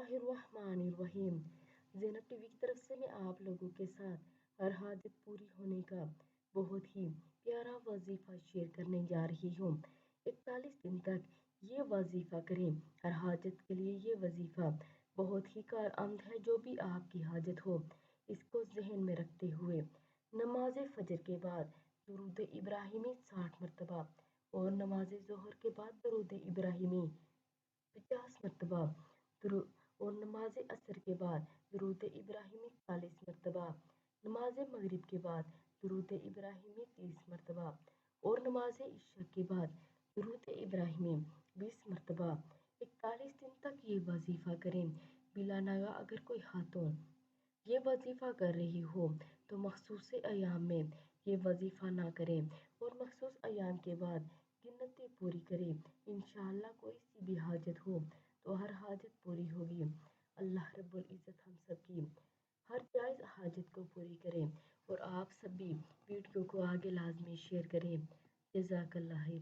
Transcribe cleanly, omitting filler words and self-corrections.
बिस्मिल्लाहिर्रहमानिर्रहीम। ज़ैनब टीवी की तरफ से मैं आप लोगों के साथ हर हाजत पूरी होने का बहुत ही प्यारा वजीफा शेयर करने जा रही हूँ। 41 दिन तक ये वजीफा करें। हर हाजत के लिए ये वजीफा बहुत ही कारआमद है। जो भी आपकी हाजत हो, इसको जहन में रखते हुए नमाज फजर के बाद दुरूद इब्राहिमी 60 मरतबा और नमाज ज़ोहर के बाद दुरूद इब्राहिमी 50 मरतबा और नमाज असर के बाद दुरूद इब्राहिमी 40 मरतबा, नमाज मगरिब के बाद दुरूद इब्राहिमी 30 मरतबा और नमाज इशा के बाद दुरूद इब्राहिमी 20 मरतबा। 41 दिन तक ये वजीफ़ा करें बिला नागा। अगर कोई खातून ये वजीफ़ा कर रही हो तो मखसूस अयाम में ये वजीफ़ा ना करें और मखसूस अयाम के बाद गिनती पूरी करें। इंशाअल्लाह कोई सी भी हाजत हो तो हर हाजत पूरी होगी। अल्लाह रब्बुल इज़्ज़त हम सब की हर जायज़ हाजत को पूरी करें और आप सब भी वीडियो को आगे लाजमी शेयर करें। जज़ाकल्लाह खैर।